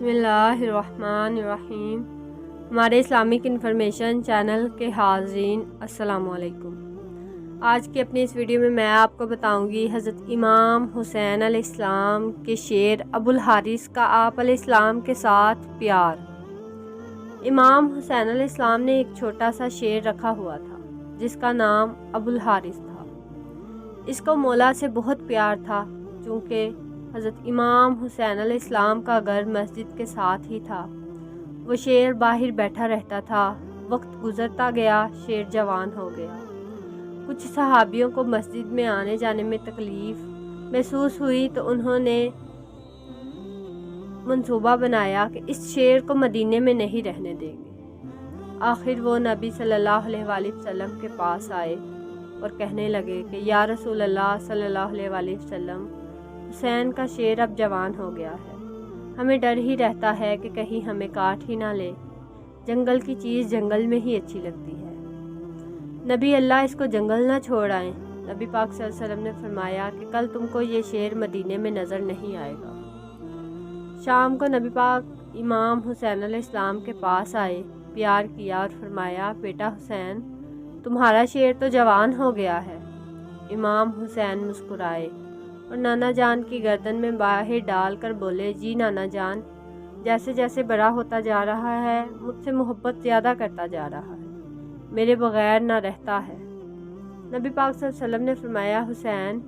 بسم اللہ الرحمن الرحیم۔ ہمارے اسلامک انفارمیشن چینل کے حاضرین السلام علیکم۔ آج کی اپنی اس ویڈیو میں آپ کو بتاؤں گی حضرت امام حسین علیہ السلام کے شعر ابو الحارث کا آپ علیہ السلام کے ساتھ پیار۔ امام حسین علیہ السلام نے ایک چھوٹا سا شعر رکھا ہوا تھا جس کا نام ابو الحارث تھا۔ اس کو مولا سے بہت پیار تھا، چونکہ حضرت امام حسین علیہ السلام کا گھر مسجد کے ساتھ ہی تھا۔ وہ شعر باہر بیٹھا رہتا تھا۔ وقت گزرتا گیا، شعر جوان ہو گیا۔ کچھ صحابیوں کو مسجد میں آنے جانے میں تکلیف محسوس ہوئی تو انہوں نے منصوبہ بنایا کہ اس شعر کو مدینے میں نہیں رہنے دیں گے۔ آخر وہ نبی صلی اللہ علیہ وآلہ وسلم کے پاس آئے اور کہنے لگے کہ یا رسول اللہ صلی اللہ علیہ وآلہ وسلم، حسین کا شعر اب جوان ہو گیا ہے، ہمیں ڈر ہی رہتا ہے کہ کہیں ہمیں کاٹ ہی نہ لے۔ جنگل کی چیز جنگل میں ہی اچھی لگتی ہے، نبی اللہ اس کو جنگل نہ چھوڑ آئیں۔ نبی پاک صلی اللہ علیہ وسلم نے فرمایا کہ کل تم کو یہ شعر مدینے میں نظر نہیں آئے گا۔ شام کو نبی پاک امام حسین علیہ السلام کے پاس آئے، پیار کیا اور فرمایا بیٹا حسین، تمہارا شعر تو جوان ہو گیا ہے۔ امام حسین مسکرائے اور نانا جان کی گردن میں باہیں ڈال کر بولے، جی نانا جان، جیسے جیسے بڑا ہوتا جا رہا ہے مجھ سے محبت زیادہ کرتا جا رہا ہے، میرے بغیر نہ رہتا ہے۔ نبی پاک صلی اللہ علیہ وسلم نے فرمایا، حسین،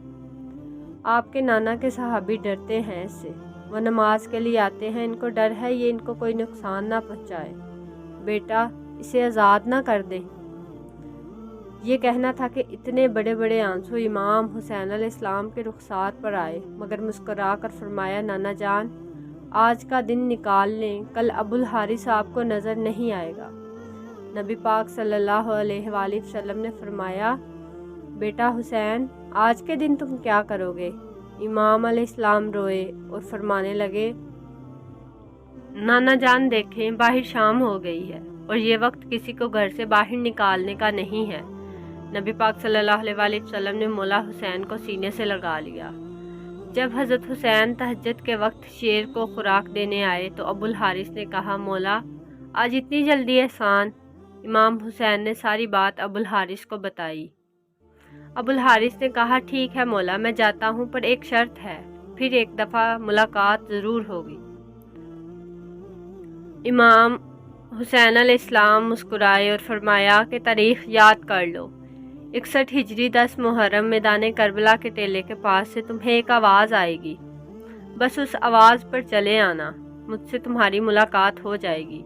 آپ کے نانا کے صحابی ڈرتے ہیں اس سے، وہ نماز کے لیے آتے ہیں، ان کو ڈر ہے یہ ان کو کوئی نقصان نہ پہنچائے، بیٹا اسے آزاد نہ کر دیں۔ یہ کہنا تھا کہ اتنے بڑے بڑے آنسو امام حسین علیہ السلام کے رخسار پر آئے، مگر مسکرا کر فرمایا، نانا جان، آج کا دن نکال لیں، کل ابو الحارث آپ کو نظر نہیں آئے گا۔ نبی پاک صلی اللہ علیہ وآلہ وسلم نے فرمایا، بیٹا حسین، آج کے دن تم کیا کرو گے؟ امام علیہ السلام روئے اور فرمانے لگے، نانا جان دیکھیں، باہر شام ہو گئی ہے اور یہ وقت کسی کو گھر سے باہر نکالنے کا نہیں ہے۔ نبی پاک صلی اللہ علیہ وآلہ وسلم نے مولا حسین کو سینے سے لگا لیا۔ جب حضرت حسین تہجد کے وقت شیر کو خوراک دینے آئے تو ابو الحارث نے کہا، مولا آج اتنی جلدی احسان؟ امام حسین نے ساری بات ابو الحارث کو بتائی۔ ابو الحارث نے کہا، ٹھیک ہے مولا، میں جاتا ہوں، پر ایک شرط ہے، پھر ایک دفعہ ملاقات ضرور ہوگی۔ امام حسین علیہ السلام مسکرائے اور فرمایا کہ تاریخ یاد کر لو، 61 ہجری 10 محرم میدان کربلا کے ٹیلے کے پاس سے تمہیں ایک آواز آئے گی، بس اس آواز پر چلے آنا، مجھ سے تمہاری ملاقات ہو جائے گی۔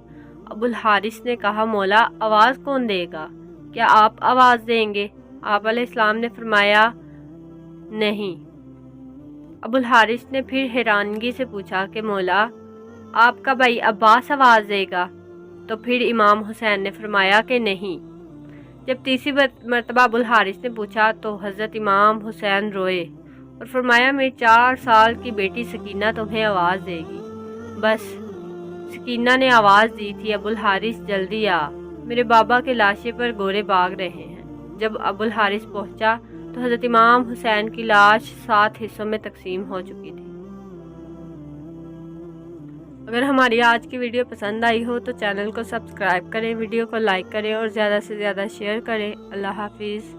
ابو الحارث نے کہا، مولا آواز کون دے گا؟ کیا آپ آواز دیں گے؟ آپ علیہ السلام نے فرمایا، نہیں۔ ابو الحارث نے پھر حیرانگی سے پوچھا کہ مولا آپ کا بھائی عباس آواز دے گا؟ تو پھر امام حسین نے فرمایا کہ نہیں۔ جب تیسری مرتبہ ابو الحارث نے پوچھا تو حضرت امام حسین روئے اور فرمایا، میری 4 سال کی بیٹی سکینہ تمہیں آواز دے گی۔ بس سکینہ نے آواز دی تھی، ابو الحارث جلدی آ، میرے بابا کے لاشے پر گورے بھاگ رہے ہیں۔ جب ابو الحارث پہنچا تو حضرت امام حسین کی لاش 7 حصوں میں تقسیم ہو چکی تھی۔ اگر ہماری آج کی ویڈیو پسند آئی ہو تو چینل کو سبسکرائب کریں، ویڈیو کو لائک کریں اور زیادہ سے زیادہ شیئر کریں۔ اللہ حافظ۔